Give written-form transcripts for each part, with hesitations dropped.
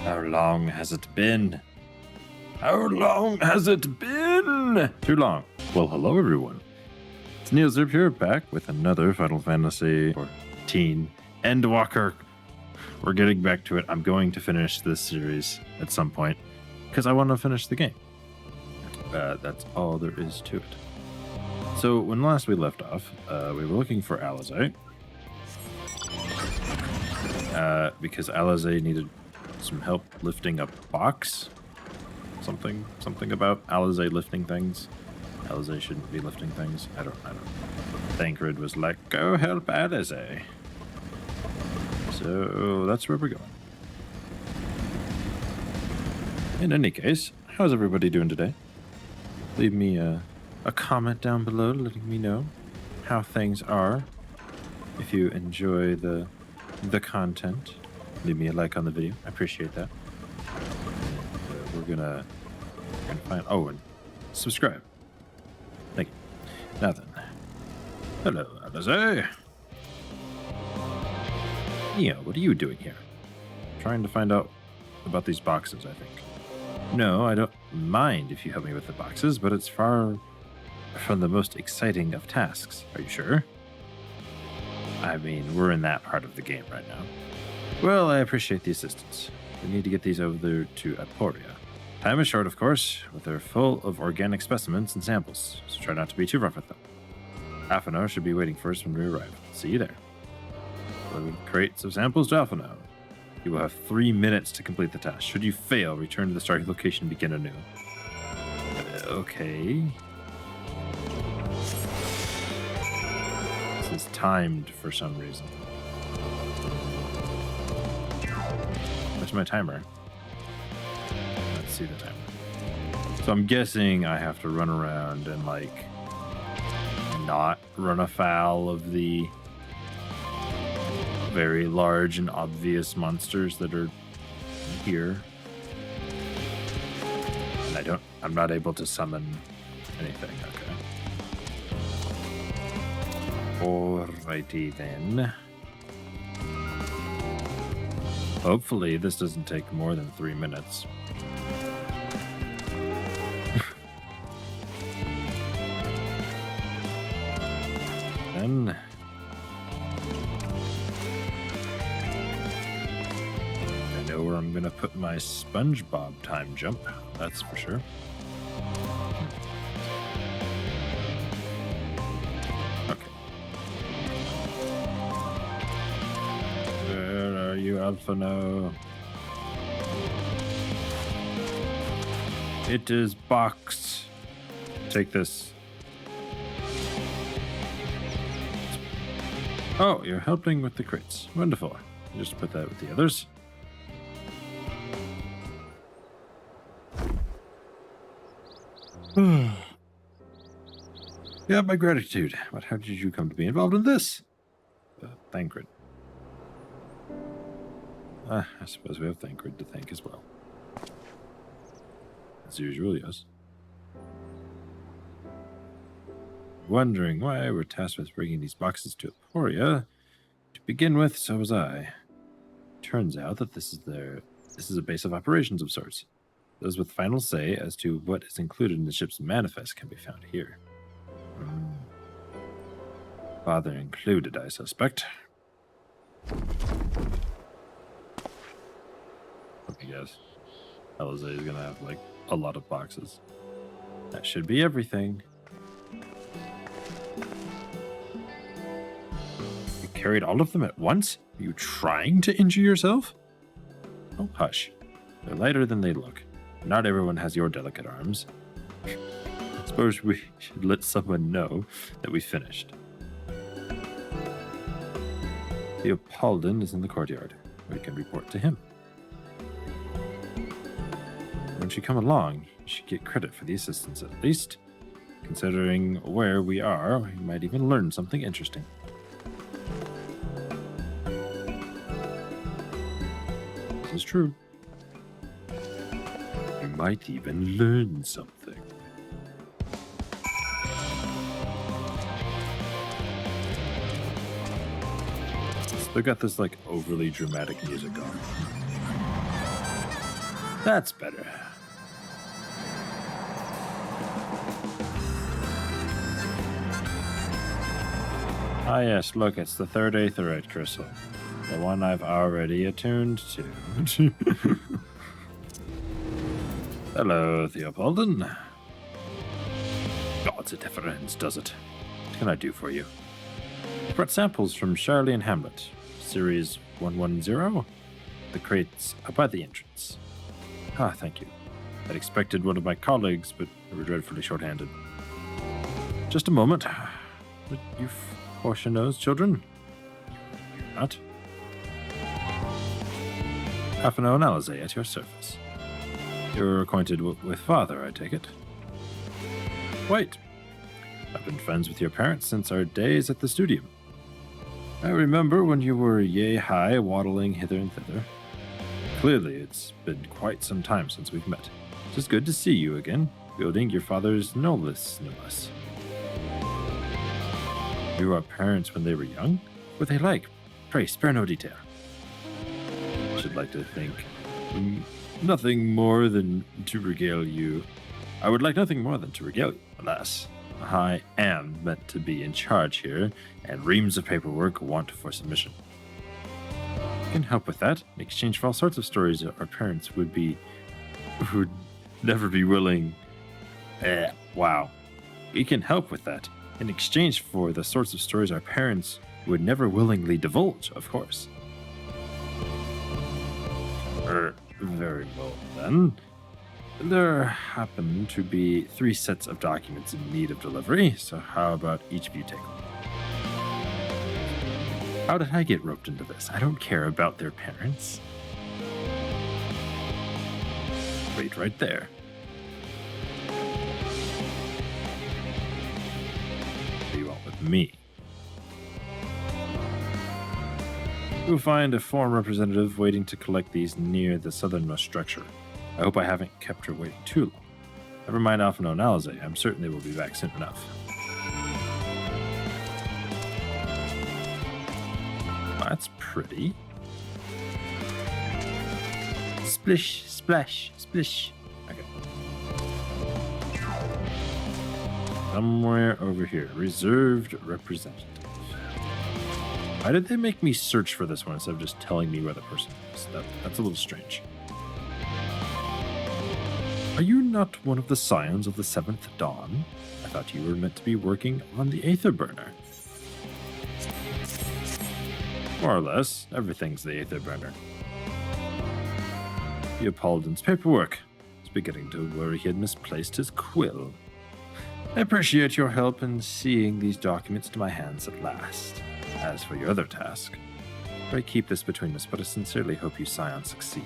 How long has it been? How long has it been? Too long. Well, hello everyone. It's Neil Zip here, back with another Final Fantasy XIV Endwalker. We're getting back to it. I'm going to finish this series at some point because I want to finish the game. That's all there is to it. So when last we left off, we were looking for Alizé. Because Alizé needed some help lifting a box. Something about Alizé lifting things. Alizé shouldn't be lifting things. I don't know. Thancred was like, go help Alizé. So that's where we're going. In any case, how's everybody doing today? Leave me a comment down below letting me know how things are. If you enjoy the content, leave me a like on the video. I appreciate that. We're gonna find and subscribe. Thank you. Now then, hello, Alizé. Yeah, what are you doing here? Trying to find out about these boxes, I think. No, I don't mind if you help me with the boxes, but it's far from the most exciting of tasks. Are you sure? I mean, we're in that part of the game right now. Well, I appreciate the assistance. We need to get these over there to Aporia. Time is short, of course, but they're full of organic specimens and samples, so try not to be too rough with them. Alphano should be waiting for us when we arrive. See you there. Deliver crates of samples to Alphano. You will have 3 minutes to complete the task. Should you fail, return to the starting location and begin anew. Okay. This is timed for some reason. Where's my timer? Let's see the timer. So I'm guessing I have to run around and, like, not run afoul of the very large and obvious monsters that are here. And I'm not able to summon anything. Okay. Alrighty then. Hopefully this doesn't take more than 3 minutes. Then I know where I'm gonna put my SpongeBob time jump, that's for sure. Okay. Where are you, Alphano? It is boxed. Take this. Oh, you're helping with the crates. Wonderful. Just put that with the others. You have my gratitude, but how did you come to be involved in this? Thancred. I suppose we have Thancred to thank as well. As usual, yes. Wondering why we're tasked with bringing these boxes to Aporia. To begin with, so was I. Turns out that this is a base of operations of sorts. Those with final say as to what is included in the ship's manifest can be found here. Father included, I suspect. I guess Alizé is gonna have, like, a lot of boxes. That should be everything. You carried all of them at once? Are you trying to injure yourself? Oh, hush. They're lighter than they look. Not everyone has your delicate arms. I suppose we should let someone know that we finished. Theopaldin is in the courtyard. We can report to him. When you come along, you should get credit for the assistance at least. Considering where we are, we might even learn something interesting. This is true. You might even learn something. Still got this, like, overly dramatic music on. That's better. Ah, yes, look, it's the third aetherite crystal. The one I've already attuned to. Hello, Theopolden. God's a difference, does it? What can I do for you? I brought samples from Charlie and Hamlet, Series 110. The crates are by the entrance. Ah, thank you. I'd expected one of my colleagues, but they were dreadfully short-handed. Just a moment. But you Portionose children? You're not. Half an analyse at your service. You're acquainted with father, I take it? Quite. I've been friends with your parents since our days at the studio. I remember when you were yay-high waddling hither and thither. Clearly, it's been quite some time since we've met. It's good to see you again, wielding your father's nollis no less. You were parents when they were young? What were they like? Pray, spare no detail. I should like to think nothing more than to regale you. I would like nothing more than to regale you, alas. I am meant to be in charge here, and reams of paperwork want for submission. I can help with that, in exchange for all sorts of stories our parents would never be willing. Wow. We can help with that, in exchange for the sorts of stories our parents would never willingly divulge, of course. Very well, then. There happen to be 3 sets of documents in need of delivery, so how about each of you take one? How did I get roped into this? I don't care about their parents. Wait right there. What do you want with me? You'll find a foreign representative waiting to collect these near the southernmost structure. I hope I haven't kept her waiting too long. Never mind Alpha No Analyze, I'm certain they will be back soon enough. That's pretty. Splish, splash, splish. Okay. Somewhere over here. Reserved representative. Why did they make me search for this one instead of just telling me where the person is? That's a little strange. Are you not one of the scions of the 7th Dawn? I thought you were meant to be working on the Aether Burner. More or less, everything's the Aether Burner. Leopoldin's paperwork. He's beginning to worry he had misplaced his quill. I appreciate your help in seeing these documents to my hands at last. As for your other task, pray keep this between us, but I sincerely hope you scions succeed.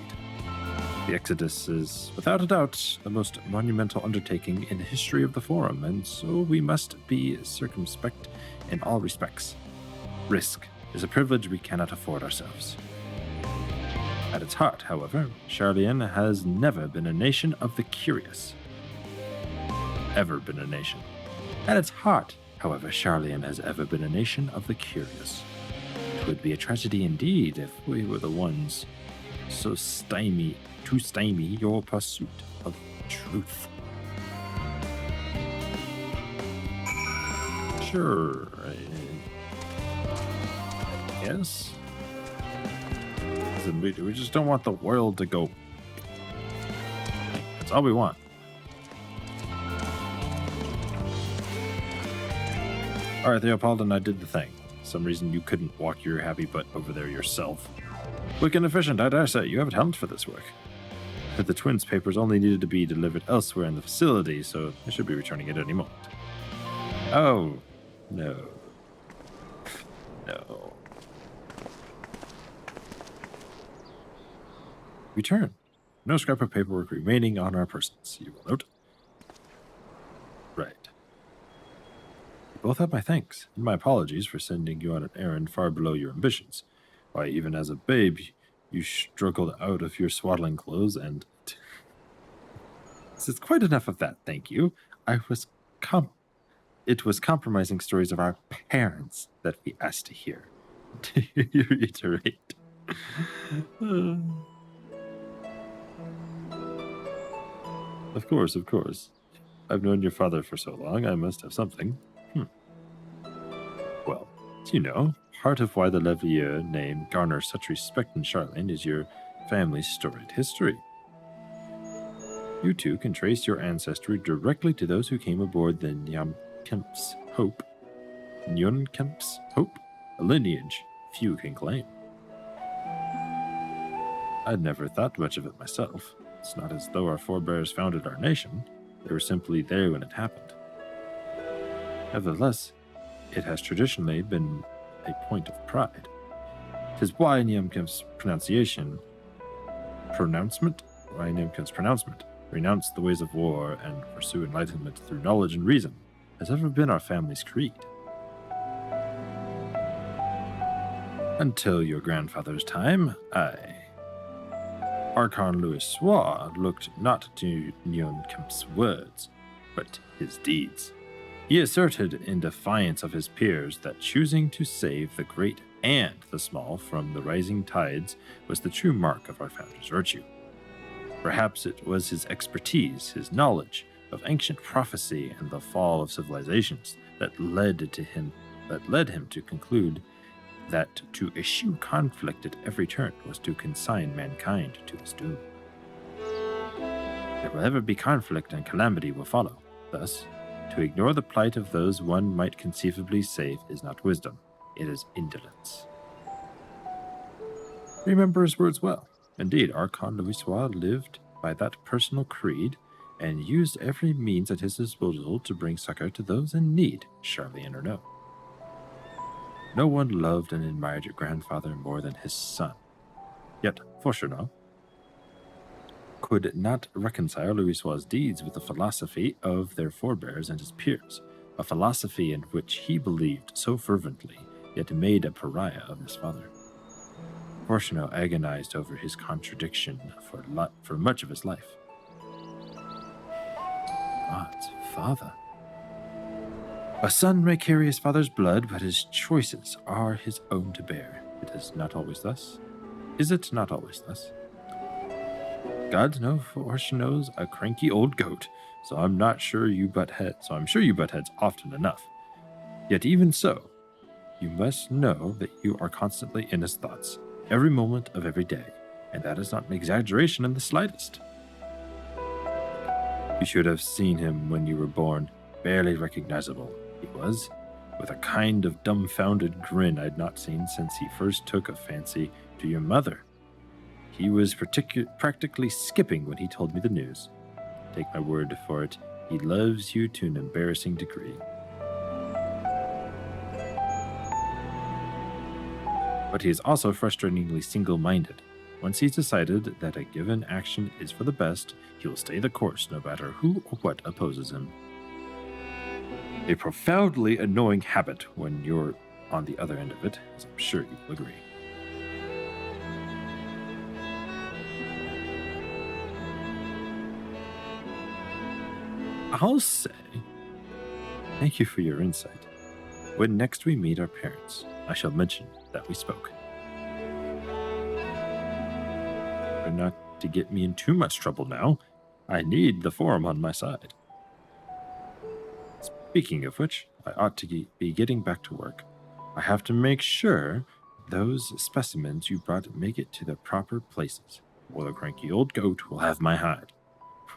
The Exodus is, without a doubt, the most monumental undertaking in the history of the Forum, and so we must be circumspect in all respects. Risk is a privilege we cannot afford ourselves. At its heart, however, Charlian has never been a nation of the curious. Ever been a nation. At its heart, however, Charlian has ever been a nation of the curious. It would be a tragedy indeed if we were the ones so to stymie your pursuit of truth. Sure, I guess. We just don't want the world to go. That's all we want. Alright, Theopolden, I did the thing. For some reason you couldn't walk your happy butt over there yourself. Quick and efficient, I dare say. You have a talent for this work. But the twins' papers only needed to be delivered elsewhere in the facility, so I should be returning at any moment. Oh, no. No. Return. No scrap of paperwork remaining on our persons, you will note. Right. You both have my thanks, and my apologies for sending you on an errand far below your ambitions. Why, even as a babe, you struggled out of your swaddling clothes and... It's quite enough of that, thank you. It was compromising stories of our parents that we asked to hear. To reiterate. Of course, of course. I've known your father for so long, I must have something. Well, do you know, part of why the Levier name garners such respect in Charlene is your family's storied history. You two can trace your ancestry directly to those who came aboard the Nyankemp's Hope. Nyonkemp's Hope? A lineage few can claim. I'd never thought much of it myself. It's not as though our forebears founded our nation. They were simply there when it happened. Nevertheless, it has traditionally been a point of pride. 'Tis why Niamkim's pronouncement, renounce the ways of war and pursue enlightenment through knowledge and reason, has ever been our family's creed. Until your grandfather's time, Archon Louis Soir looked not to Nyon Kemp's words, but his deeds. He asserted in defiance of his peers that choosing to save the great and the small from the rising tides was the true mark of our founder's virtue. Perhaps it was his expertise, his knowledge of ancient prophecy and the fall of civilizations that led him to conclude that to eschew conflict at every turn was to consign mankind to his doom. There will ever be conflict and calamity will follow. Thus, to ignore the plight of those one might conceivably save is not wisdom, it is indolence. Remember his words well. Indeed, Archon Louisois lived by that personal creed and used every means at his disposal to bring succor to those in need, Charlene or no. No one loved and admired your grandfather more than his son. Yet, Fauchelevent could not reconcile Louisois' deeds with the philosophy of their forebears and his peers, a philosophy in which he believed so fervently, yet made a pariah of his father. Fauchelevent agonized over his contradiction for much of his life. God's father. A son may carry his father's blood, but his choices are his own to bear. It is not always thus. Is it not always thus? God knows a cranky old goat, so I'm sure you butt heads often enough. Yet even so, you must know that you are constantly in his thoughts, every moment of every day, and that is not an exaggeration in the slightest. You should have seen him when you were born, barely recognizable. He was, with a kind of dumbfounded grin I'd not seen since he first took a fancy to your mother. He was practically skipping when he told me the news. Take my word for it, he loves you to an embarrassing degree. But he is also frustratingly single-minded. Once he's decided that a given action is for the best, he will stay the course no matter who or what opposes him. A profoundly annoying habit when you're on the other end of it, as I'm sure you will agree. I'll say, thank you for your insight. When next we meet our parents, I shall mention that we spoke. Try not to get me in too much trouble now. I need the forum on my side. Speaking of which, I ought to be getting back to work. I have to make sure those specimens you brought make it to the proper places, or the cranky old goat will have my hide.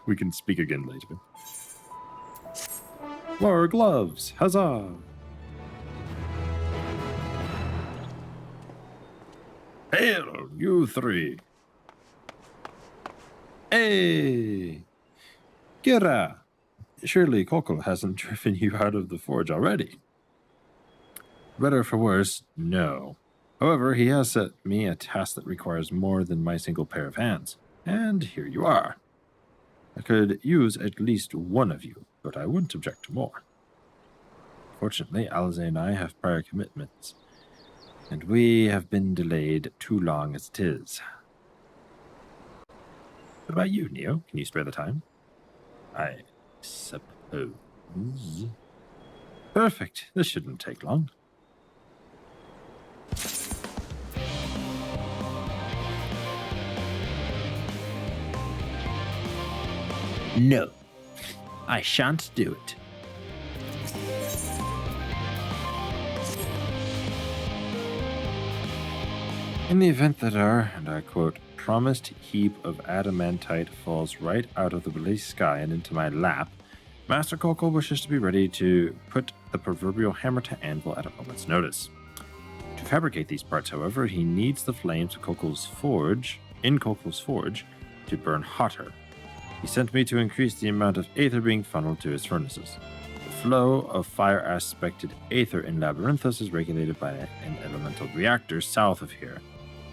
We can speak again later. More gloves! Huzzah! Hail, you three! Hey! Gira! Surely Coco hasn't driven you out of the forge already. Better for worse, no. However, he has set me a task that requires more than my single pair of hands. And here you are. I could use at least one of you, but I wouldn't object to more. Fortunately, Alize and I have prior commitments, and we have been delayed too long as it is. What about you, Neo? Can you spare the time? I suppose. Perfect. This shouldn't take long. No, I shan't do it. In the event that our, and I quote, promised heap of adamantite falls right out of the blue sky and into my lap, Master Kokol wishes to be ready to put the proverbial hammer to anvil at a moment's notice. To fabricate these parts, however, he needs the flames of Kokol's forge, to burn hotter. He sent me to increase the amount of aether being funneled to his furnaces. The flow of fire-aspected aether in Labyrinthos is regulated by an elemental reactor south of here,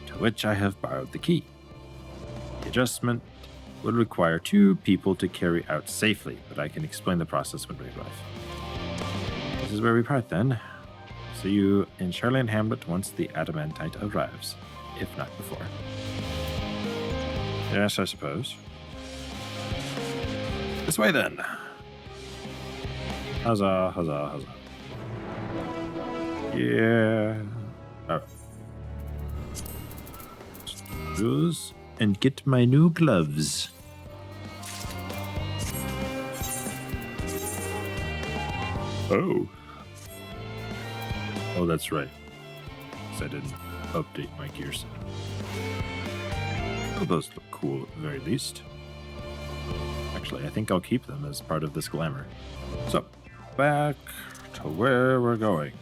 to which I have borrowed the key. The adjustment would require 2 people to carry out safely, but I can explain the process when we arrive. This is where we part then. See you in Charlene Hamlet once the adamantite arrives, if not before. Yes, I suppose. This way then. Huzzah, huzzah, huzzah. Yeah. Alright. Those and get my new gloves. Oh. Oh, that's right. Because I didn't update my gear set. Oh, those look cool at the very least. Actually, I think I'll keep them as part of this glamour. So, back to where we're going.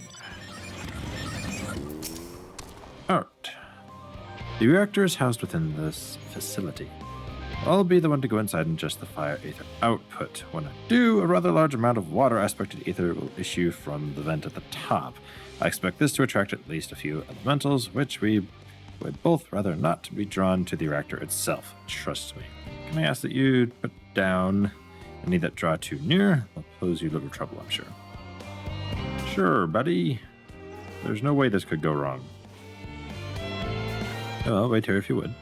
Alright. The reactor is housed within this facility. I'll be the one to go inside and adjust the fire aether output. When I do, a rather large amount of water-aspected aether will issue from the vent at the top. I expect this to attract at least a few elementals, which we would both rather not be drawn to the reactor itself. Trust me. Can I ask that you put down any that draw too near? I'll pose you little trouble, I'm sure. Sure, buddy. There's no way this could go wrong. Oh, I'll wait here if you would.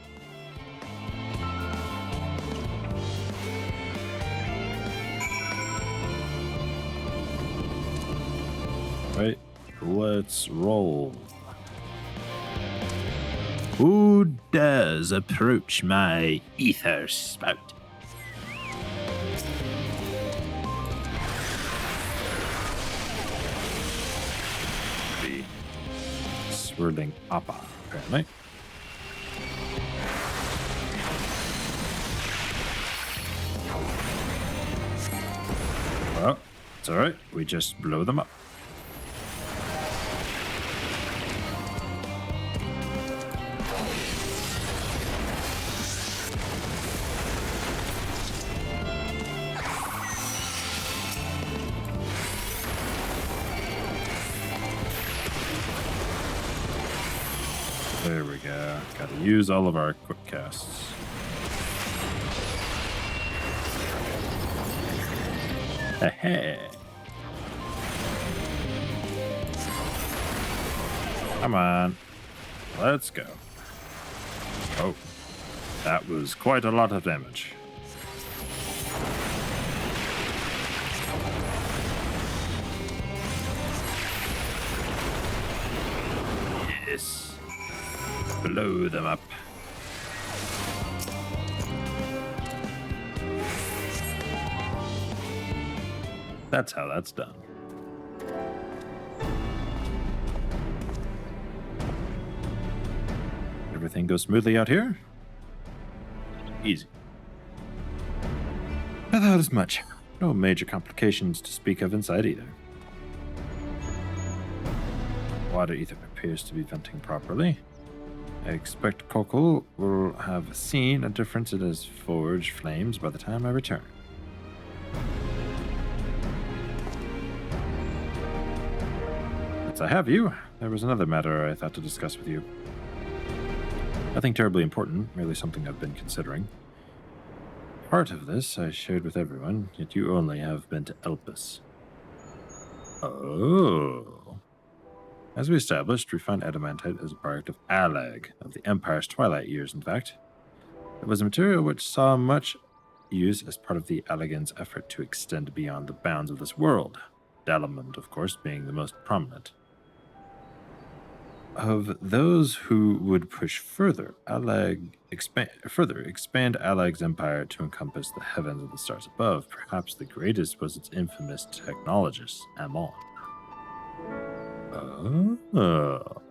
Right, let's roll. Who dares approach my ether spout? The swirling appa, apparently. Well, it's alright, we just blow them up. There we go. Gotta use all of our quick casts. Hey. Come on. Let's go. Oh, that was quite a lot of damage. Yes. Blow them up. That's how that's done. Everything goes smoothly out here? Easy. I thought as much. No major complications to speak of inside either. Water ether appears to be venting properly. I expect Kokol will have seen a difference in his forge flames by the time I return. Since I have you, there was another matter I thought to discuss with you. Nothing terribly important, merely something I've been considering. Part of this I shared with everyone, yet you only have been to Elpis. Oh. As we established, refined adamantite is a product of Alag, of the Empire's twilight years, in fact. It was a material which saw much use as part of the Allagan's effort to extend beyond the bounds of this world, Dalamund, of course, being the most prominent. Of those who would push further expand Alag's empire to encompass the heavens and the stars above, perhaps the greatest was its infamous technologist, Amon. Oh.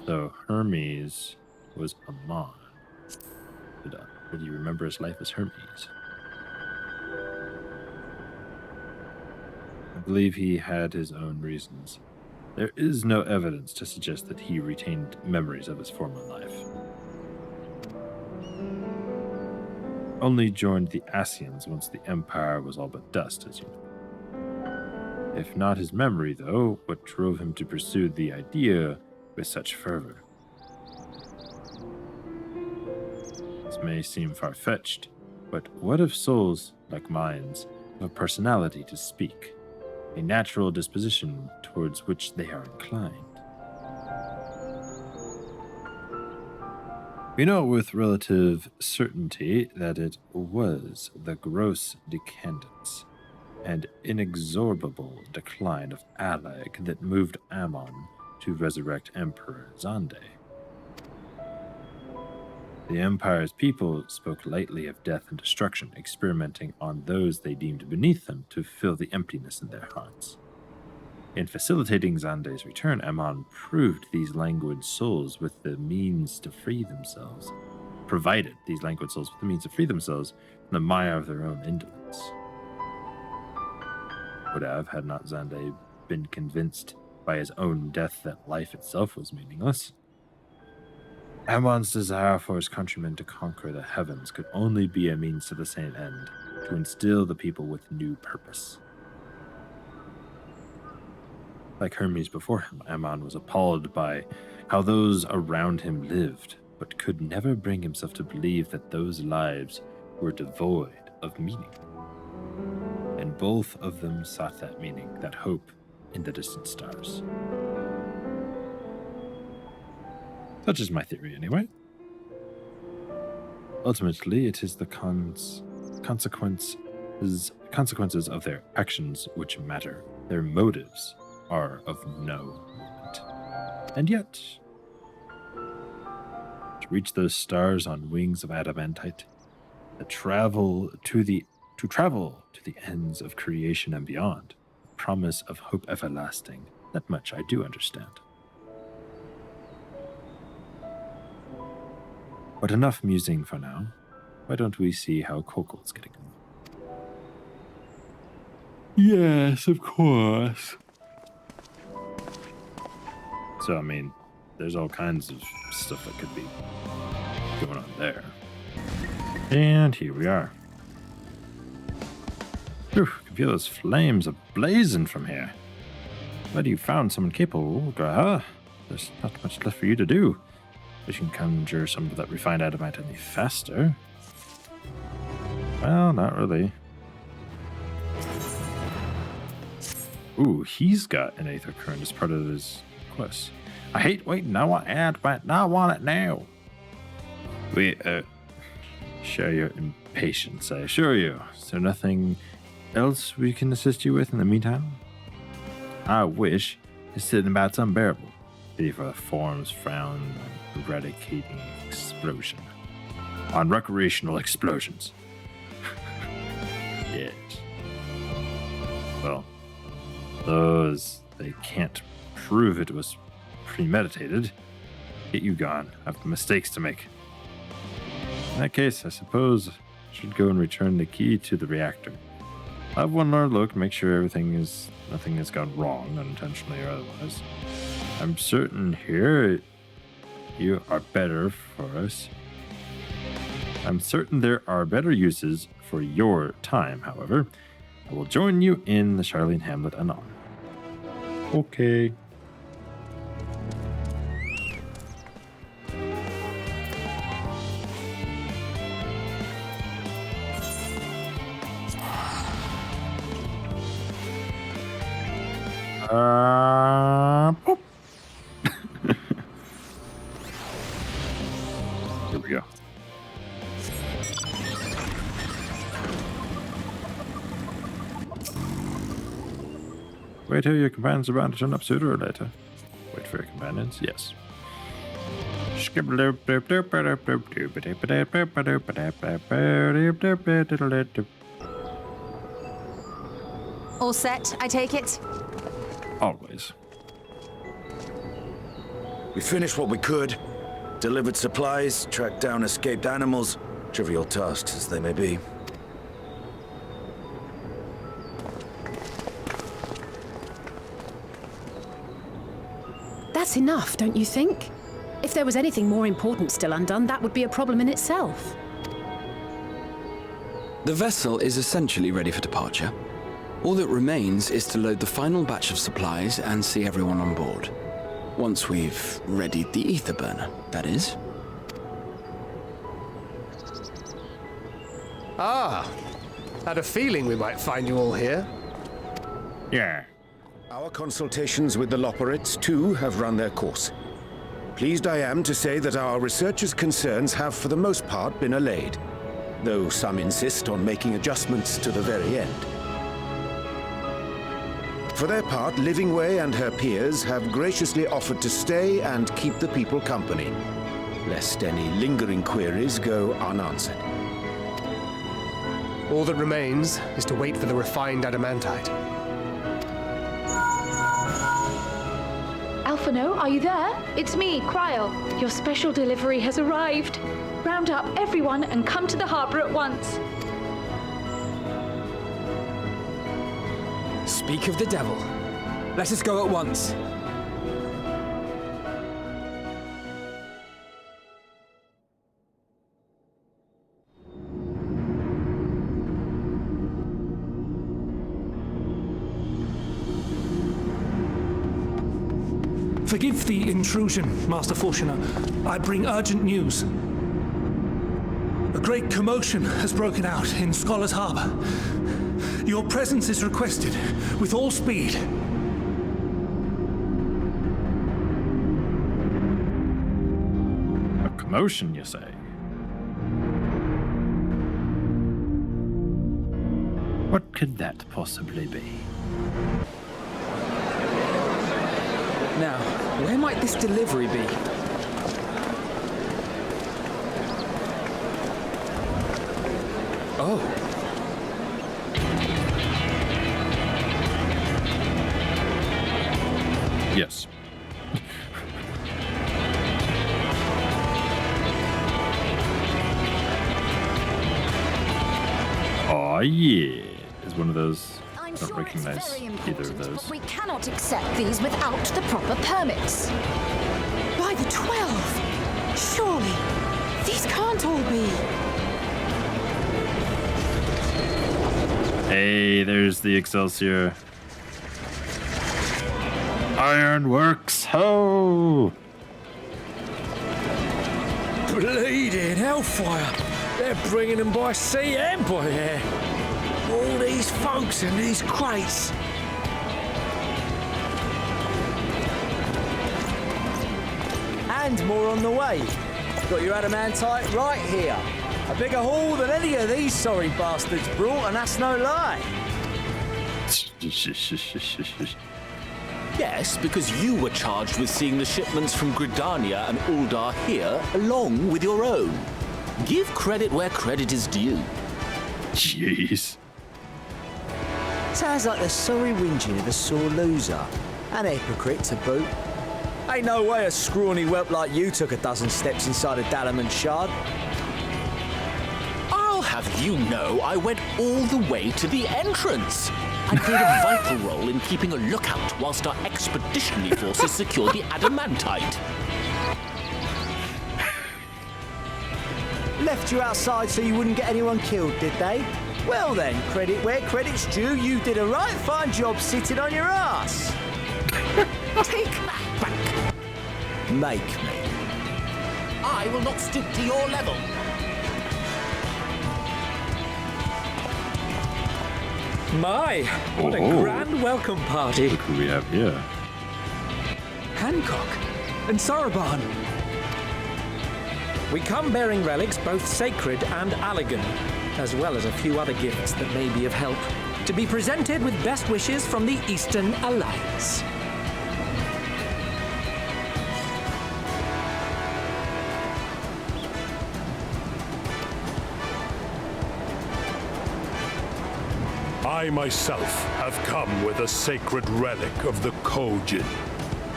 So Hermes was Amon. Did you remember his life as Hermes? I believe he had his own reasons. There is no evidence to suggest that he retained memories of his former life. Only joined the Asians once the empire was all but dust, as you know. If not his memory, though, what drove him to pursue the idea with such fervor? This may seem far-fetched, but what if souls, like minds, have a personality to speak, a natural disposition towards which they are inclined? We know with relative certainty that it was the gross decadence and inexorable decline of Alag that moved Ammon to resurrect Emperor Zande. The Empire's people spoke lightly of death and destruction, experimenting on those they deemed beneath them to fill the emptiness in their hearts. In facilitating Zande's return, Ammon proved these languid souls with the means to free themselves, provided these languid souls with the means to free themselves from the mire of their own indolence. Would have, had not Zande been convinced by his own death that life itself was meaningless. Ammon's desire for his countrymen to conquer the heavens could only be a means to the same end, to instill the people with new purpose. Like Hermes before him, Ammon was appalled by how those around him lived, but could never bring himself to believe that those lives were devoid of meaning. And both of them sought that meaning, that hope, in the distant stars. Such is my theory, anyway. Ultimately, it is the consequences of their actions which matter. Their motives are of no moment. And yet, to reach those stars on wings of adamantite, to travel to the ends of creation and beyond, the promise of hope everlasting, that much I do understand. But enough musing for now. Why don't we see how Kokol's getting on? Yes, of course. So, I mean, there's all kinds of stuff that could be going on there. And here we are. Whew, can feel those flames ablazing from here. Glad you found someone capable, Graha. There's not much left for you to do. Wish you can conjure some of that refined adamite any faster. Well, not really. Ooh, he's got an Aether Current as part of his quest. I hate waiting. I want adamite. I want it now. We, share your impatience, I assure you. Is there nothing else we can assist you with in the meantime? I wish it's sitting about unbearable. Pity for the form's frown on eradicating explosion. On recreational explosions. Yes. Well, those they can't prove it was premeditated. Get you gone. I have mistakes to make. In that case, I suppose I should go and return the key to the reactor. I'll have one more look, make sure nothing has gone wrong, unintentionally or otherwise. I'm certain here you are better for us. I'm certain there are better uses for your time, however. I will join you in the Charlene Hamlet anon. Okay. Boop. Here we go. Wait here, your companions are bound to turn up sooner or later. Wait for your companions? Yes. All set, I take it? Always. We finished what we could. Delivered supplies, tracked down escaped animals. Trivial tasks as they may be. That's enough, don't you think? If there was anything more important still undone, that would be a problem in itself. The vessel is essentially ready for departure. All that remains is to load the final batch of supplies and see everyone on board. Once we've readied the ether burner, that is. Ah, had a feeling we might find you all here. Yeah. Our consultations with the Loperites, too, have run their course. Pleased I am to say that our researchers' concerns have for the most part been allayed, though some insist on making adjustments to the very end. For their part, Livingway and her peers have graciously offered to stay and keep the people company, lest any lingering queries go unanswered. All that remains is to wait for the refined adamantite. Alphino, are you there? It's me, Cryle. Your special delivery has arrived. Round up everyone and come to the harbor at once. Speak of the devil. Let us go at once. Forgive the intrusion, Master Fortuner. I bring urgent news. A great commotion has broken out in Scholars Harbor. Your presence is requested with all speed. A commotion, you say? What could that possibly be? Now, where might this delivery be? Oh. Yes. Oh yeah, is one of those. I don't recognize either of those. But we cannot accept these without the proper permits. By the 12! Surely, these can't all be. Hey, there's the Excelsior. Ironworks, ho! Bleeding hellfire! They're bringing them by sea and by air. All these folks and these crates. And more on the way. Got your adamantite right here. A bigger haul than any of these sorry bastards brought, and that's no lie. Yes, because you were charged with seeing the shipments from Gridania and Uldar here, along with your own. Give credit where credit is due. Jeez. Sounds like the sorry whinging of a sore loser. An hypocrite to boot. Ain't no way a scrawny whelp like you took a dozen steps inside a Dalamant shard. I'll have you know I went all the way to the entrance and played a vital role in keeping a lookout whilst our expeditionary forces secured the adamantite. Left you outside so you wouldn't get anyone killed, did they? Well then, credit where credit's due, you did a right fine job sitting on your ass. Take that back. Make me. I will not stoop to your level. My, what a grand welcome party. Look who we have here. Hancock and Soroban. We come bearing relics both sacred and Allegan, as well as a few other gifts that may be of help. To be presented with best wishes from the Eastern Alliance. I myself have come with a sacred relic of the Kojin.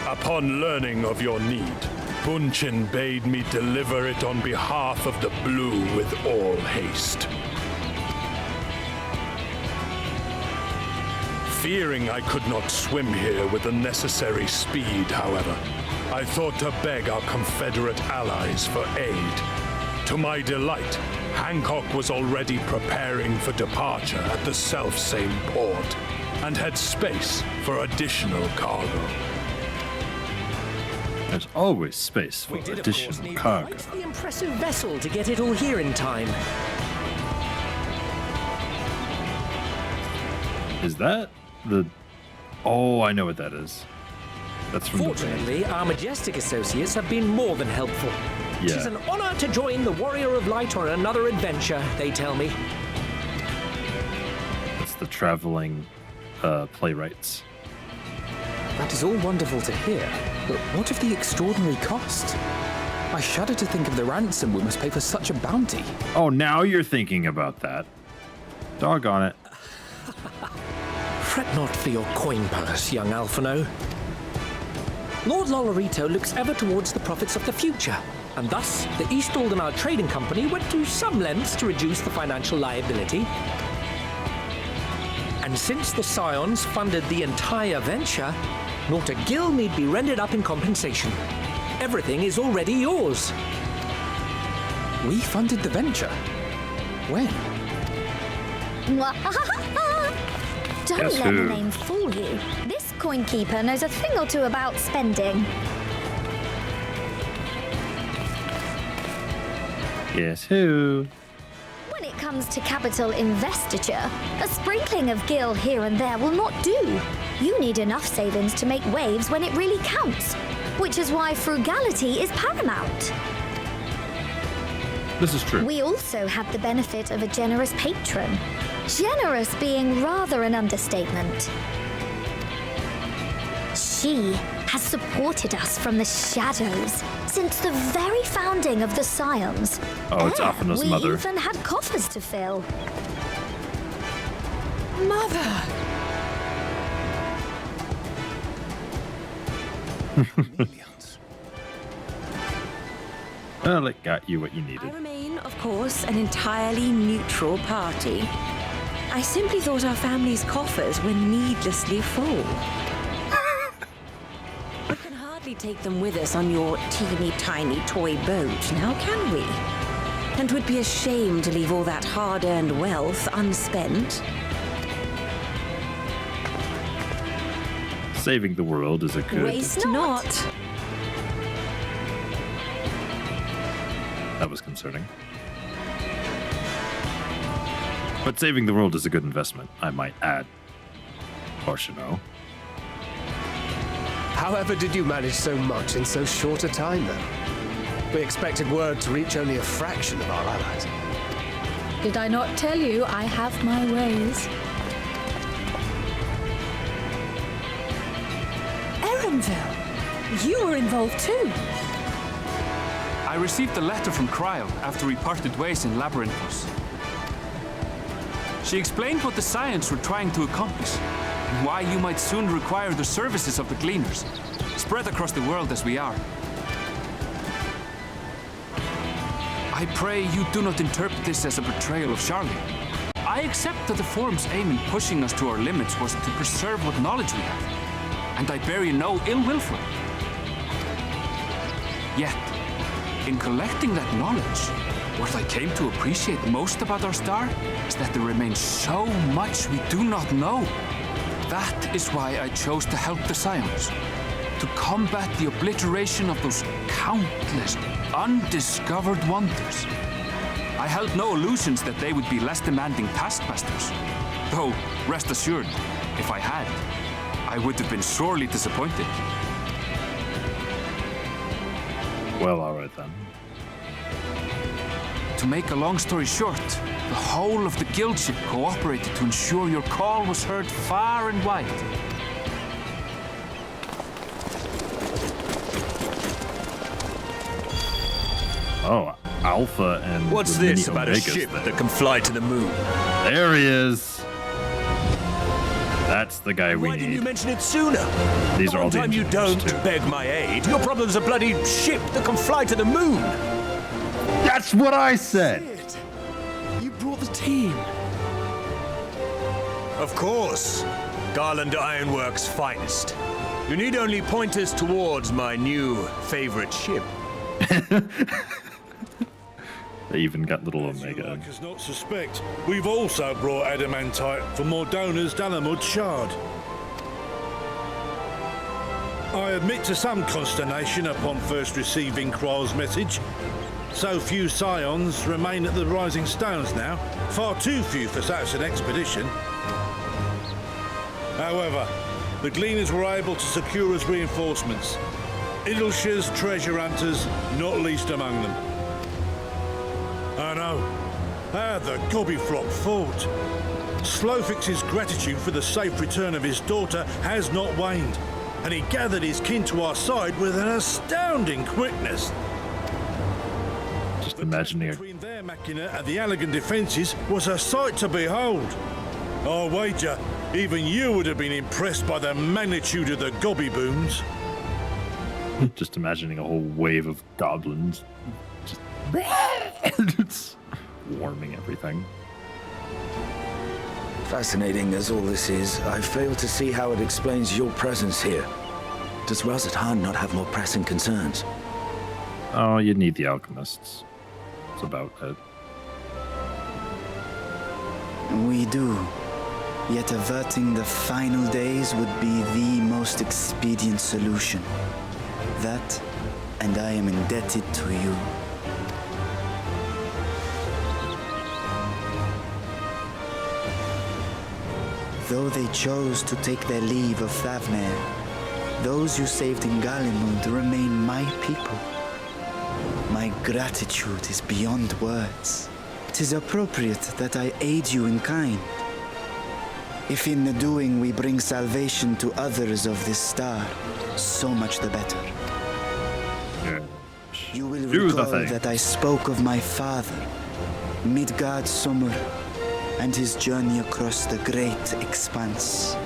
Upon learning of your need, Bunchin bade me deliver it on behalf of the Blue with all haste. Fearing I could not swim here with the necessary speed, however, I thought to beg our Confederate allies for aid. To my delight, Hancock was already preparing for departure at the selfsame port, and had space for additional cargo. There's always space for additional cargo. Quite the impressive vessel to get it all here in time. Is that the... Oh, I know what that is. That's from Fortunately, our Majestic associates have been more than helpful. It is an honor to join the Warrior of Light on another adventure, they tell me. It's the traveling playwrights. That is all wonderful to hear, but what of the extraordinary cost? I shudder to think of the ransom we must pay for such a bounty. Oh, now you're thinking about that. Doggone it. Fret not for your coin purse, young Alphino. Lord Lolorito looks ever towards the profits of the future, and thus the East Aldenar Trading Company went to some lengths to reduce the financial liability. And since the Scions funded the entire venture, not a gill need be rendered up in compensation. Everything is already yours. We funded the venture? When? Don't let the name fool you. This coin keeper knows a thing or two about spending. Guess who? When it comes to capital investiture, a sprinkling of gil here and there will not do. You need enough savings to make waves when it really counts, which is why frugality is paramount. This is true. We also had the benefit of a generous patron. Generous being rather an understatement. She has supported us from the shadows since the very founding of the Scions. Oh, it's Afina's mother. We even had coffers to fill. Mother! Well, it got you what you needed. I remain, of course, an entirely neutral party. I simply thought our family's coffers were needlessly full. We can hardly take them with us on your teeny-tiny toy boat, now can we? And 'twould be a shame to leave all that hard-earned wealth unspent. Saving the world is a good... Waste not. That was concerning. But saving the world is a good investment, I might add. Portiono. However did you manage so much in so short a time, then? We expected word to reach only a fraction of our allies. Did I not tell you I have my ways? Erenville, you were involved too. I received a letter from Cryo after we parted ways in Labyrinthos. She explained what the Scions were trying to accomplish, and why you might soon require the services of the Gleaners, spread across the world as we are. I pray you do not interpret this as a betrayal of Charlie. I accept that the Forum's aim in pushing us to our limits was to preserve what knowledge we have, and I bear you no ill will for it. Yet, in collecting that knowledge, what I came to appreciate most about our star is that there remains so much we do not know. That is why I chose to help the Scions, to combat the obliteration of those countless undiscovered wonders. I held no illusions that they would be less demanding taskmasters. Though, rest assured, if I had, I would have been sorely disappointed. Well, alright then. To make a long story short, the whole of the guild ship cooperated to ensure your call was heard far and wide. Oh, Alpha and What's the this mini about a Omegas ship there. that can fly to the moon? There he is. That's the guy we Why need. didn't you mention it sooner? These are all the time you engineers, don't too. beg my aid, your problem's a bloody ship that can fly to the moon. That's what I said. You brought the team. Of course. Garland Ironworks' finest. You need only point us towards my new favorite ship. They even got little Omega. Like us not suspect, we've also brought adamantite for Mordona's Dalamud Shard. I admit to some consternation upon first receiving Kryl's message. So few scions remain at the Rising Stones now, far too few for such an expedition. However, the Gleaners were able to secure us reinforcements. Idleshire's treasure hunters, not least among them. I know. How the Gobbyflop fought. Slowfix's gratitude for the safe return of his daughter has not waned, and he gathered his kin to our side with an astounding quickness. Just imagining Between their machina and the Allegan defences was a sight to behold. I wager even you would have been impressed by the magnitude of the Gobby booms. Just imagining a whole wave of goblins. Just warming everything. Fascinating as all this is, I fail to see how it explains your presence here. Does Razat-Han not have more pressing concerns? Oh, you need the alchemists. That's about it. We do. Yet averting the final days would be the most expedient solution. That, and I am indebted to you. Though they chose to take their leave of Thavnair, those you saved in Galimund remain my people. My gratitude is beyond words. 'Tis appropriate that I aid you in kind. If in the doing we bring salvation to others of this star, so much the better. You will recall that I spoke of my father, Midgard Sommer, and his journey across the great expanse.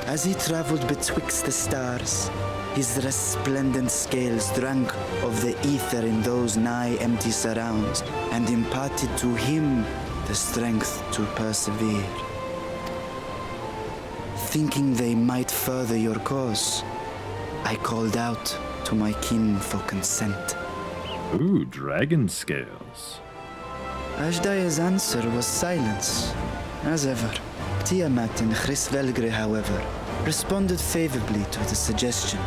As he traveled betwixt the stars, his resplendent scales drank of the ether in those nigh empty surrounds, and imparted to him the strength to persevere. Thinking they might further your cause, I called out to my kin for consent. Ooh, dragon scales. Ajdaya's answer was silence, as ever. Tiamat and Chrisvelgre, however, responded favorably to the suggestion.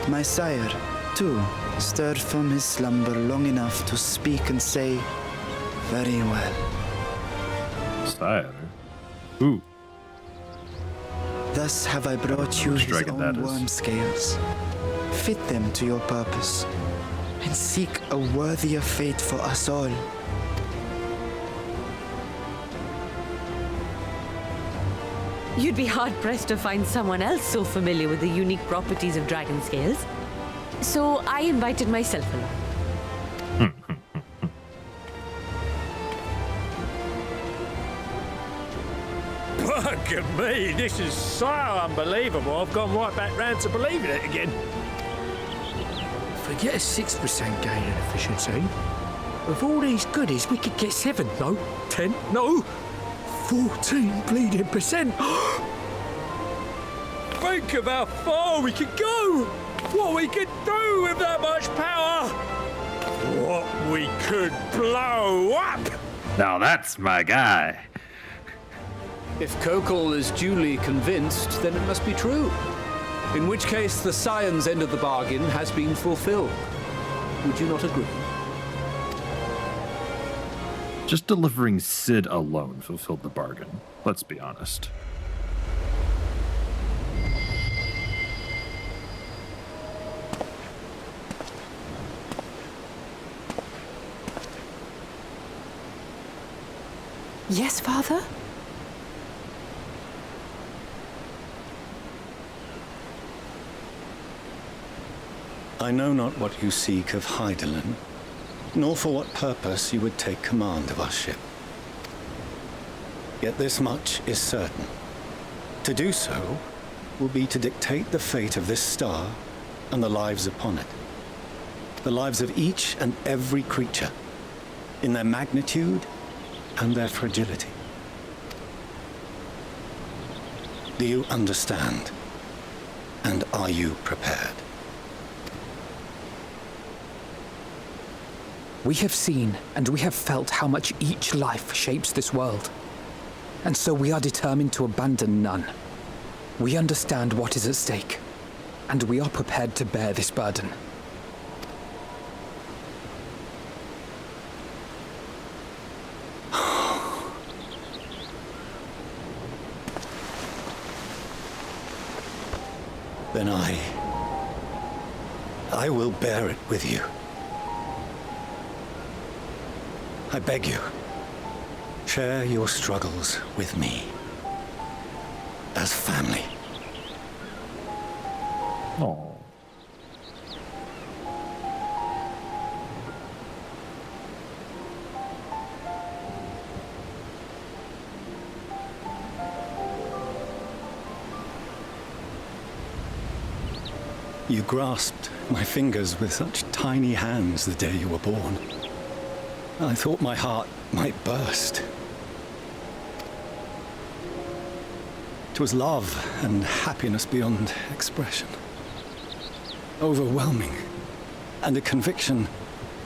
My sire, too, stirred from his slumber long enough to speak and say, "Very well." Sire? Ooh. Thus have I brought you Which his dragon that own is? worm scales. Fit them to your purpose, and seek a worthier fate for us all. You'd be hard-pressed to find someone else so familiar with the unique properties of dragon scales. So I invited myself along. Bugger me, this is so unbelievable. I've gone right back round to believing it again. Forget a 6% gain in efficiency. With all these goodies, we could get 7, no, 10, no, 14 bleeding percent. Think of how far we could go. What we could do with that much power. What we could blow up. Now that's my guy. If Kokol is duly convinced, then it must be true. In which case, the Scion's end of the bargain has been fulfilled. Would you not agree? Just delivering Sid alone fulfilled the bargain. Let's be honest. Yes, Father? I know not what you seek of Hydaelyn, nor for what purpose you would take command of our ship. Yet this much is certain. To do so will be to dictate the fate of this star and the lives upon it. The lives of each and every creature, in their magnitude and their fragility. Do you understand? And are you prepared? We have seen and we have felt how much each life shapes this world. And so we are determined to abandon none. We understand what is at stake, and we are prepared to bear this burden. Then I will bear it with you. I beg you, share your struggles with me. As family. Oh. You grasped my fingers with such tiny hands the day you were born. I thought my heart might burst. It was love and happiness beyond expression. Overwhelming. And a conviction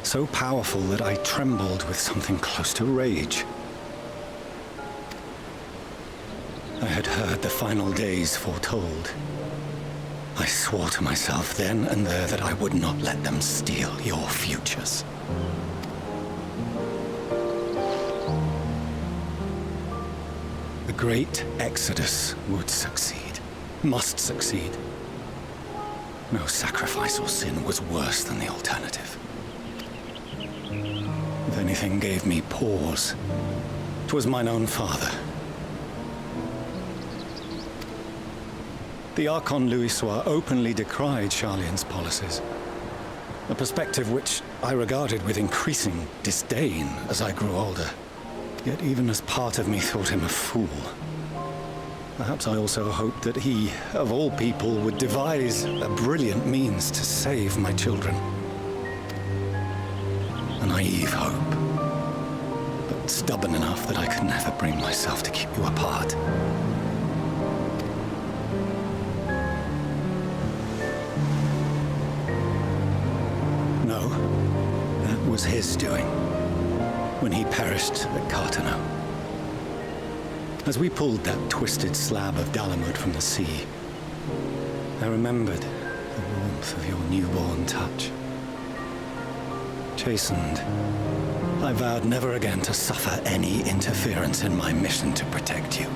so powerful that I trembled with something close to rage. I had heard the final days foretold. I swore to myself then and there that I would not let them steal your futures. The great Exodus would succeed, must succeed. No sacrifice or sin was worse than the alternative. If anything gave me pause, 'twas mine own father. The Archon Louisoix openly decried Charlian's policies, a perspective which I regarded with increasing disdain as I grew older. Yet even as part of me thought him a fool. Perhaps I also hoped that he, of all people, would devise a brilliant means to save my children. A naive hope, but stubborn enough that I could never bring myself to keep you apart. No, that was his doing, when he perished at Cartano. As we pulled that twisted slab of Dalamud from the sea, I remembered the warmth of your newborn touch. Chastened, I vowed never again to suffer any interference in my mission to protect you.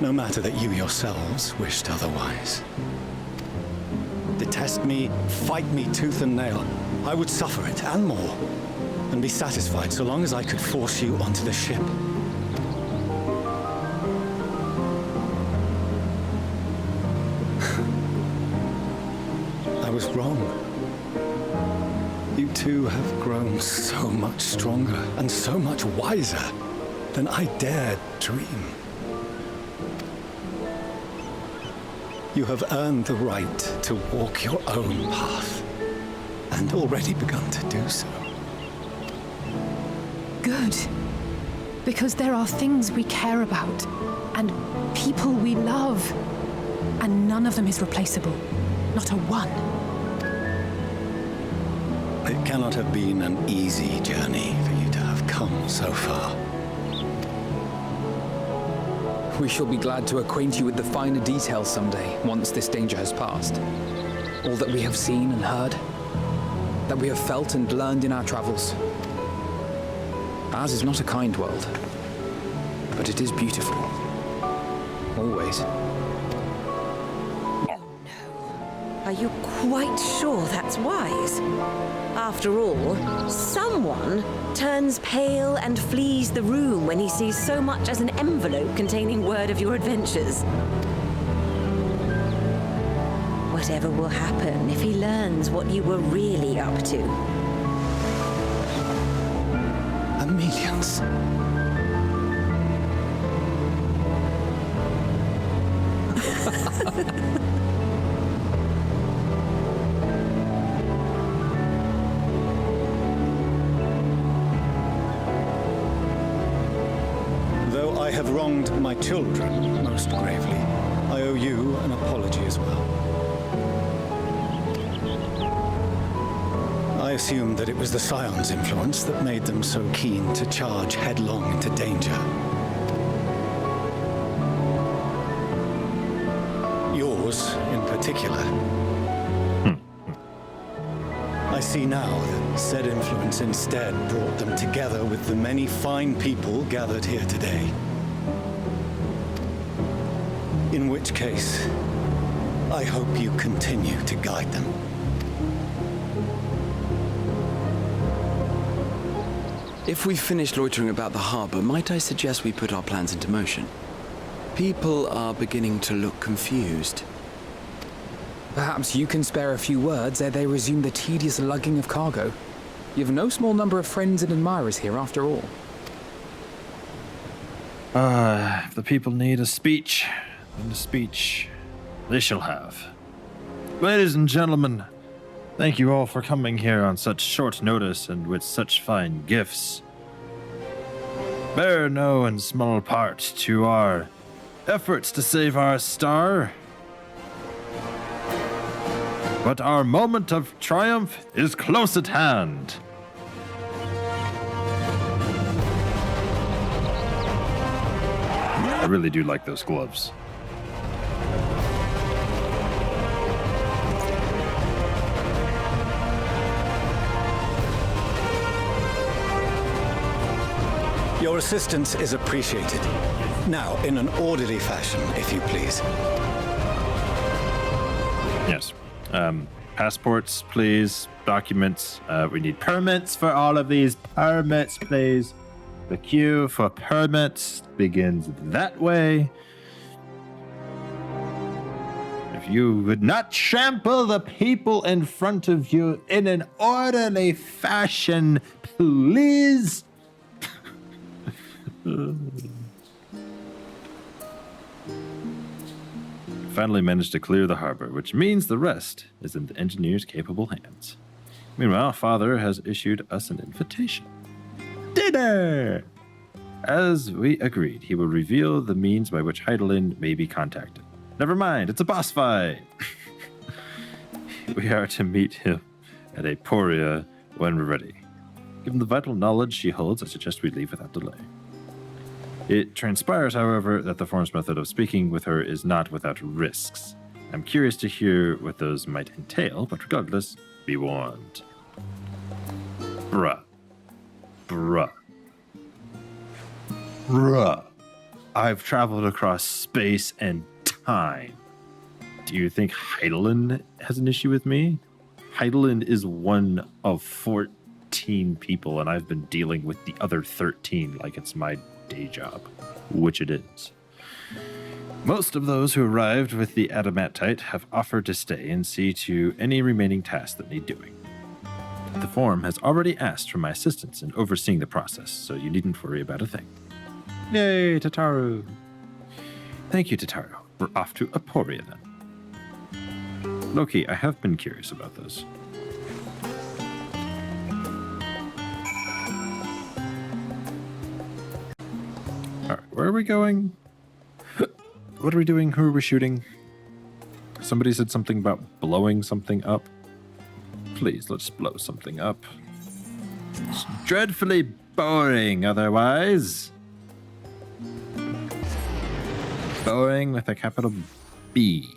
No matter that you yourselves wished otherwise. Detest me, fight me tooth and nail, I would suffer it, and more, and be satisfied so long as I could force you onto the ship. I was wrong. You two have grown so much stronger and so much wiser than I dared dream. You have earned the right to walk your own path, and already begun to do so. Good. Because there are things we care about, and people we love, and none of them is replaceable. Not a one. It cannot have been an easy journey for you to have come so far. We shall be glad to acquaint you with the finer details someday, once this danger has passed. All that we have seen and heard, that we have felt and learned in our travels. Ours is not a kind world, but it is beautiful. Always. Are you quite sure that's wise? After all, someone turns pale and flees the room when he sees so much as an envelope containing word of your adventures. Whatever will happen if he learns what you were really up to? Millions. Though I have wronged my children most gravely, I owe you an apology as well. I assumed that it was the Scion's influence that made them so keen to charge headlong into danger. Yours, in particular. I see now that said influence instead brought them together with the many fine people gathered here today. In which case, I hope you continue to guide them. If we've finished loitering about the harbor, might I suggest we put our plans into motion? People are beginning to look confused. Perhaps you can spare a few words ere they resume the tedious lugging of cargo. You have no small number of friends and admirers here, after all. If the people need a speech, then a speech they shall have. Ladies and gentlemen, thank you all for coming here on such short notice and with such fine gifts. Bear no and small part to our efforts to save our star. But our moment of triumph is close at hand. I really do like those gloves. Your assistance is appreciated. Now, in an orderly fashion, if you please. Yes. Passports, please. Documents. We need permits for all of these. Permits, please. The queue for permits begins that way. If you would not trample the people in front of you in an orderly fashion, please. Finally managed to clear the harbor, which means the rest is in the engineer's capable hands. Meanwhile, Father has issued us an invitation. Dinner! As we agreed, he will reveal the means by which Heidelin may be contacted. Never mind, it's a boss fight! We are to meet him at Aporia when we're ready. Given the vital knowledge she holds, I suggest we leave without delay. It transpires, however, that the form's method of speaking with her is not without risks. I'm curious to hear what those might entail, but regardless, be warned. Bruh. I've traveled across space and time. Do you think Heidelin has an issue with me? Heidelin is one of 14 people, and I've been dealing with the other 13 like it's my day job, which it is. Most of those who arrived with the adamantite have offered to stay and see to any remaining tasks that need doing. The Forum has already asked for my assistance in overseeing the process, so you needn't worry about a thing. Yay, Tataru! Thank you, Tataru. We're off to Aporia then. Loki, I have been curious about this. Alright, where are we going? What are we doing? Who are we shooting? Somebody said something about blowing something up. Please, let's blow something up. It's dreadfully boring otherwise. Boring with a capital B.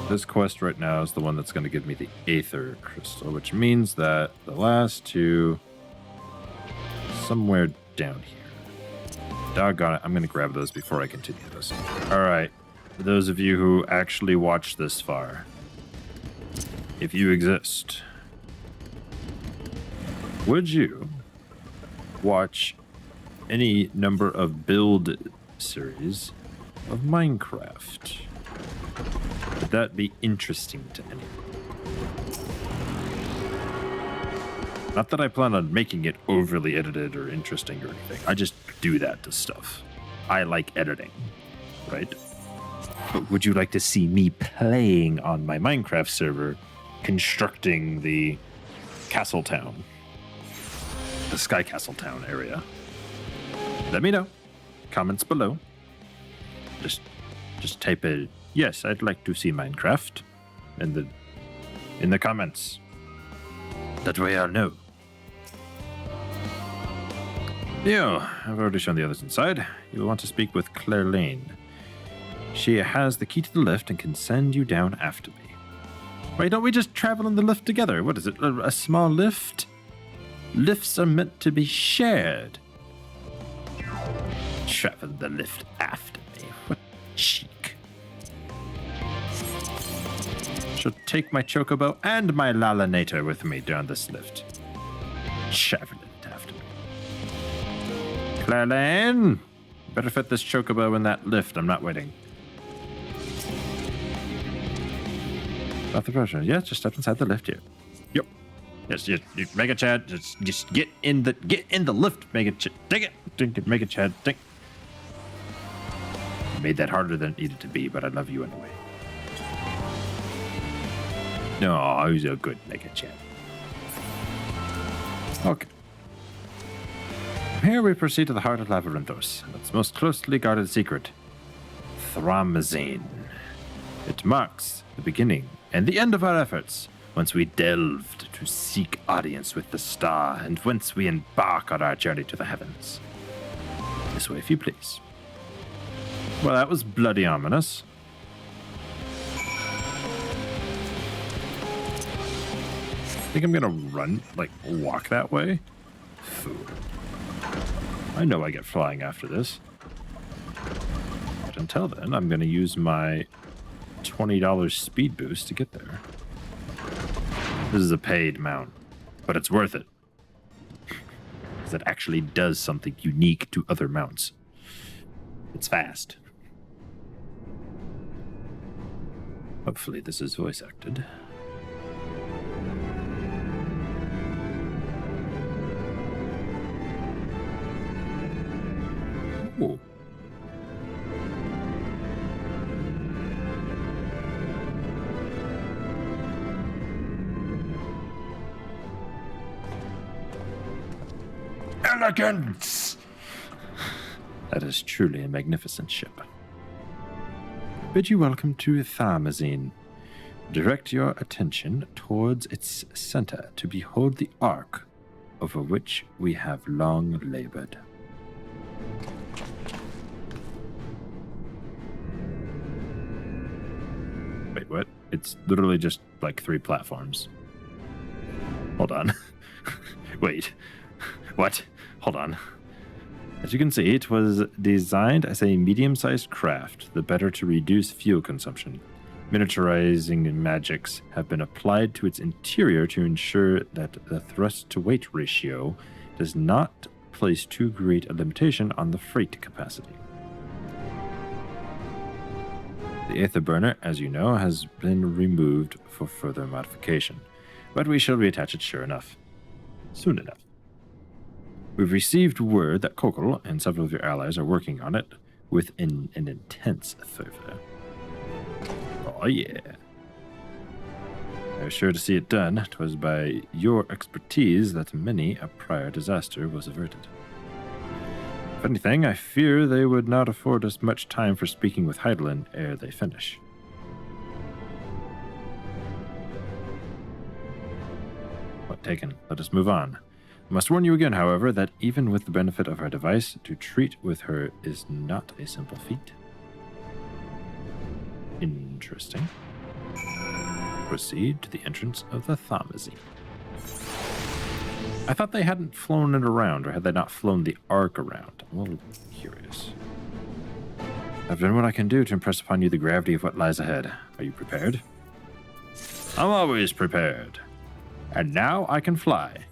This quest right now is the one that's going to give me the Aether Crystal, which means that the last two somewhere down here. Doggone it, I'm going to grab those before I continue this. All right, For those of you who actually watch this far, if you exist, would you watch any number of build series of Minecraft? Would that be interesting to anyone? Not that I plan on making it overly edited or interesting or anything. I just do that to stuff. I like editing, right? But would you like to see me playing on my Minecraft server, constructing the castle town, the Sky Castle Town area? Let me know. Comments below. Just type a yes, I'd like to see Minecraft in the comments. That way I'll know. Yeah, I've already shown the others inside. You'll want to speak with Claire Lane. She has the key to the lift and can send you down after me. Why don't we just travel in the lift together? What is it, a small lift? Lifts are meant to be shared. Travel the lift after me. What cheek. Shall take my chocobo and my lalinator with me down this lift. Travel it after me. Claire Lane, better fit this chocobo in that lift. I'm not waiting. About the pressure. Yeah, just step inside the lift here. Yep. Yes, you Mega Chad. Just get in the lift, Mega Chad. Take it, Mega Chad. Take. Made that harder than it needed to be, but I love you anyway. No, he's a good Mega Chad. Okay. Here we proceed to the heart of Labyrinthos, its most closely guarded secret, Thramazine. It marks the beginning and the end of our efforts, once we delved to seek audience with the star, and whence we embark on our journey to the heavens. This way, if you please. Well, that was bloody ominous. I think I'm gonna run, walk that way? Fool. I know I get flying after this. But until then, I'm gonna use my $20 speed boost to get there. This is a paid mount, but it's worth it. Because it actually does something unique to other mounts. It's fast. Hopefully this is voice acted. Ooh. Elegance! That is truly a magnificent ship. Bid you welcome to Thramazine. Direct your attention towards its center to behold the ark over which we have long labored. Wait, what? It's literally just like 3 platforms. Hold on. Wait. What? Hold on. As you can see, it was designed as a medium-sized craft, the better to reduce fuel consumption. Miniaturizing magics have been applied to its interior to ensure that the thrust-to-weight ratio does not place too great a limitation on the freight capacity. The Aetherburner, as you know, has been removed for further modification, but we shall reattach it sure enough. Soon enough. We've received word that Kokol and several of your allies are working on it with an intense fervor. Oh yeah. I was sure to see it done. 'Twas by your expertise that many a prior disaster was averted. If anything, I fear they would not afford us much time for speaking with Heidelin ere they finish. Point taken. Let us move on. I must warn you again, however, that even with the benefit of our device, to treat with her is not a simple feat. Interesting. Proceed to the entrance of the Thramazine. I thought they hadn't flown it around, or had they not flown the ark around? I'm a little curious. I've done what I can do to impress upon you the gravity of what lies ahead. Are you prepared? I'm always prepared. And now I can fly.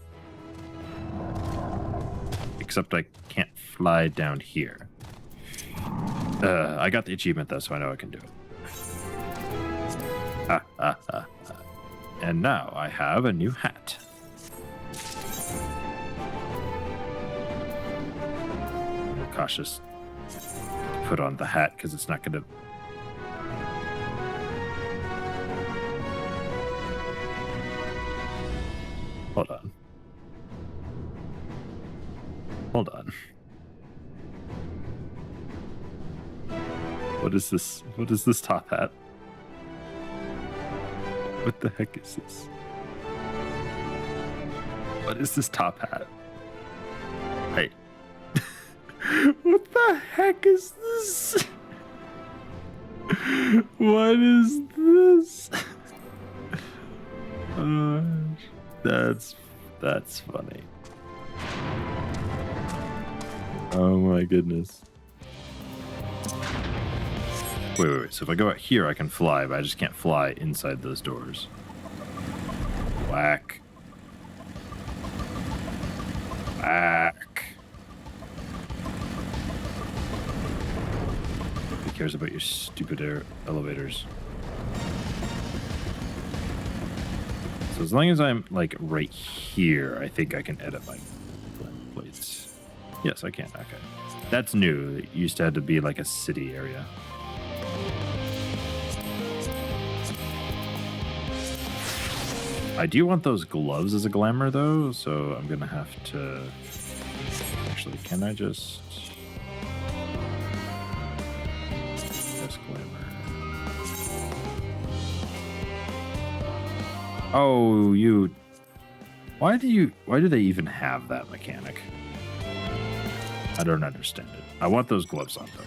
Except I can't fly down here. I got the achievement though, so I know I can do it. And now I have a new hat. I'm cautious to put on the hat because it's not going to... Hold on. Hold on. What is this? What is this top hat? What the heck is this? What is this top hat? Wait. What the heck is this? What is this? That's funny. Oh my goodness. Wait. So if I go out here, I can fly, but I just can't fly inside those doors. Whack. Whack. Who cares about your stupid elevators? So as long as I'm like right here, I think I can edit my plates. Yes, I can. Okay. That's new. It used to have to be like a city area. I do want those gloves as a glamour though, so I'm gonna have to... Actually, can I just... This glamour. Oh, you... Why do they even have that mechanic? I don't understand it. I want those gloves on though.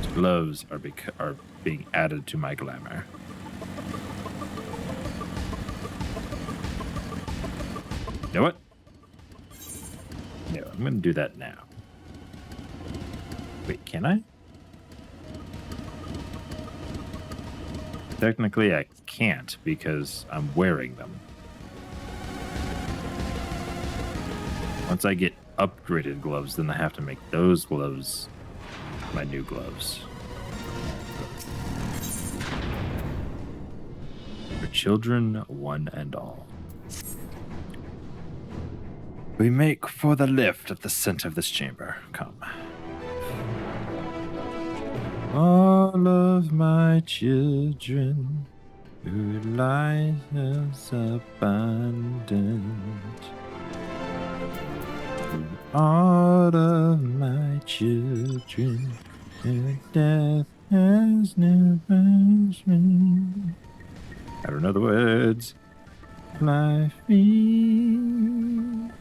Those gloves are being added to my glamour. You know what? No, I'm going to do that now. Wait, can I? Technically, I can't because I'm wearing them. Once I get upgraded gloves, then I have to make those gloves my new gloves. For children, one and all. We make for the lift at the center of this chamber. Come. All of my children who lies abundant. All of my children who death has never me. I don't know the words. Fly free.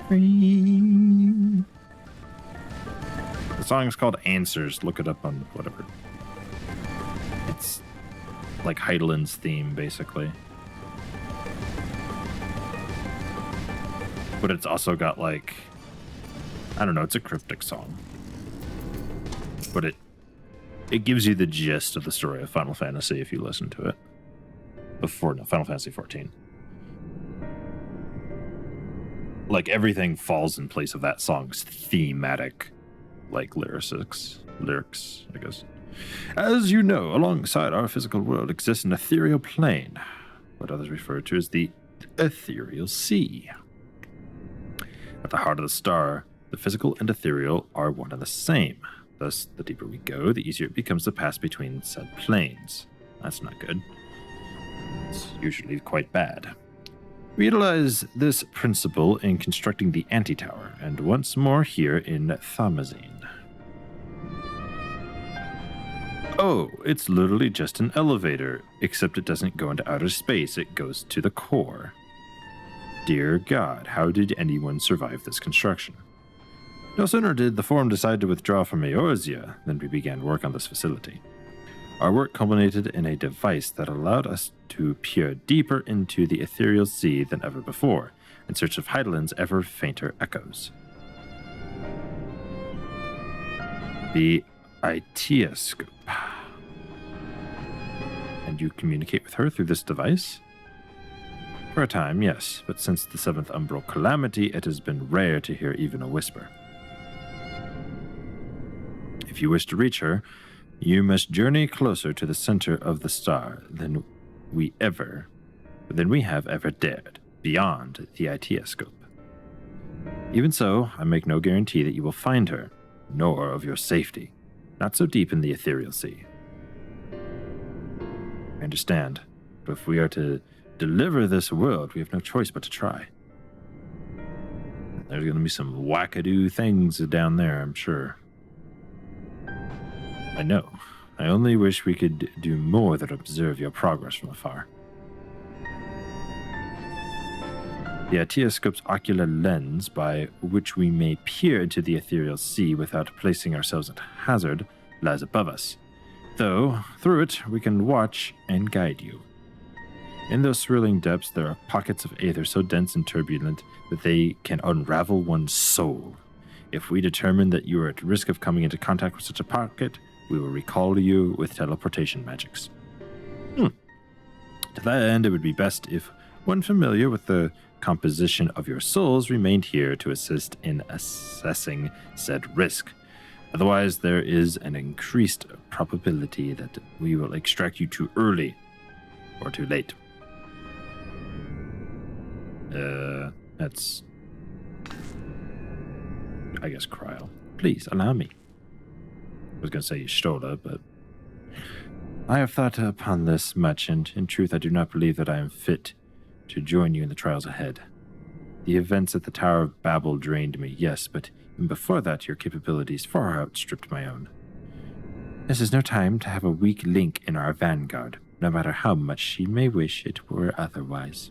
Free. The song is called Answers. Look it up on whatever. It's like Heidelin's theme, basically. But it's also got like, I don't know, it's a cryptic song. But it gives you the gist of the story of Final Fantasy if you listen to it. Final Fantasy XIV. Like everything falls in place of that song's thematic, like lyrics, I guess. As you know, alongside our physical world exists an ethereal plane, what others refer to as the ethereal sea. At the heart of the star, the physical and ethereal are one and the same. Thus, the deeper we go, the easier it becomes to pass between said planes. That's not good. It's usually quite bad. We utilize this principle in constructing the anti-tower, and once more here in Thamazine. Oh, it's literally just an elevator, except it doesn't go into outer space, it goes to the core. Dear God, how did anyone survive this construction? No sooner did the Forum decide to withdraw from Eorzea than we began work on this facility. Our work culminated in a device that allowed us to peer deeper into the ethereal sea than ever before, in search of Heidelin's ever fainter echoes. The Itioscope. And you communicate with her through this device? For a time, yes, but since the 7th Umbral Calamity, it has been rare to hear even a whisper. If you wish to reach her, you must journey closer to the center of the star than we have ever dared, beyond the Itioscope. Even so, I make no guarantee that you will find her, nor of your safety, not so deep in the ethereal sea. I understand, but if we are to deliver this world, we have no choice but to try. There's going to be some wackadoo things down there, I'm sure. I know. I only wish we could do more than observe your progress from afar. The Itioscope's ocular lens, by which we may peer into the ethereal sea without placing ourselves at hazard, lies above us, though through it we can watch and guide you. In those swirling depths there are pockets of aether so dense and turbulent that they can unravel one's soul. If we determine that you are at risk of coming into contact with such a pocket, we will recall you with teleportation magics. To that end, it would be best if one familiar with the composition of your souls remained here to assist in assessing said risk. Otherwise, there is an increased probability that we will extract you too early or too late. That's... I guess Kryl. Please, allow me. I was going to say Stola, but... I have thought upon this much, and in truth I do not believe that I am fit to join you in the trials ahead. The events at the Tower of Babel drained me, yes, but even before that your capabilities far outstripped my own. This is no time to have a weak link in our vanguard, no matter how much she may wish it were otherwise.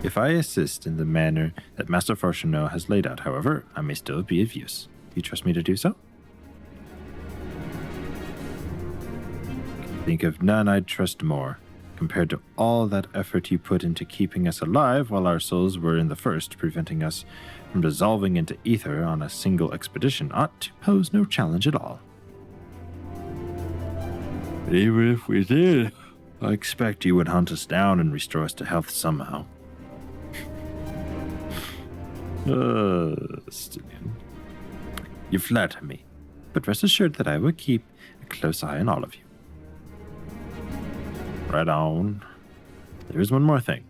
If I assist in the manner that Master Fourcheneau has laid out, however, I may still be of use. Do you trust me to do so? Think of none I'd trust more. Compared to all that effort you put into keeping us alive while our souls were in the first, preventing us from dissolving into ether on a single expedition ought to pose no challenge at all. But even if we did, I expect you would hunt us down and restore us to health somehow. Stylian. You flatter me, but rest assured that I will keep a close eye on all of you. Right on. There is one more thing.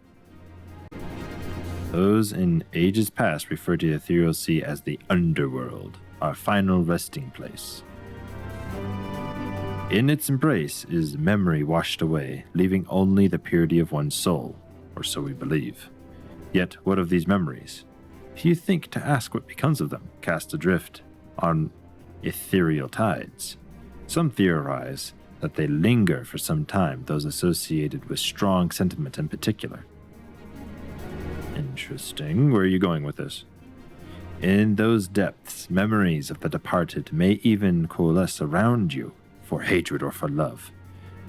Those in ages past referred to the ethereal sea as the underworld, our final resting place. In its embrace is memory washed away, leaving only the purity of one's soul, or so we believe. Yet, what of these memories? If you think to ask what becomes of them, cast adrift on ethereal tides, some theorize that they linger for some time, those associated with strong sentiment in particular. Interesting. Where are you going with this? In those depths, memories of the departed may even coalesce around you for hatred or for love.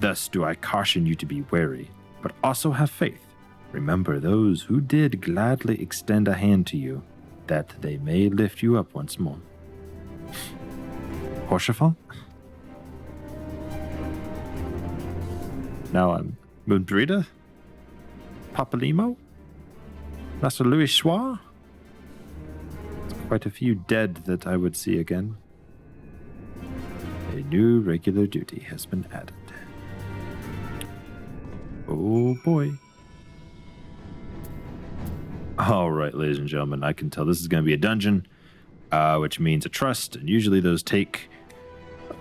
Thus do I caution you to be wary, but also have faith. Remember those who did gladly extend a hand to you, that they may lift you up once more. Horsefall? Now I'm Mundrida? Papalimo? Master Louis Schwa? Quite a few dead that I would see again. A new regular duty has been added. Oh boy. Alright, ladies and gentlemen, I can tell this is going to be a dungeon, which means a trust, and usually those take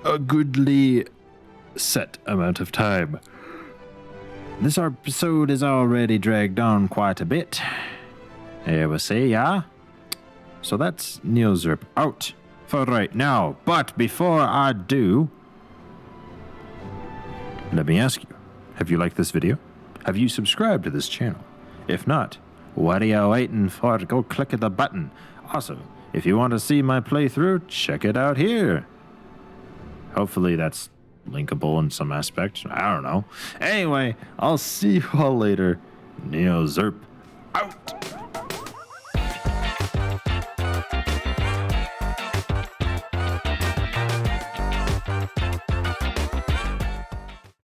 a goodly set amount of time. This episode is already dragged on quite a bit. Here we see, yeah? So that's Neilzerp out for right now. But before I do, let me ask you, have you liked this video? Have you subscribed to this channel? If not, what are you waiting for? Go click the button. Also, if you want to see my playthrough, check it out here. Hopefully that's linkable in some aspect. I don't know. Anyway, I'll see you all later. Neilzerp.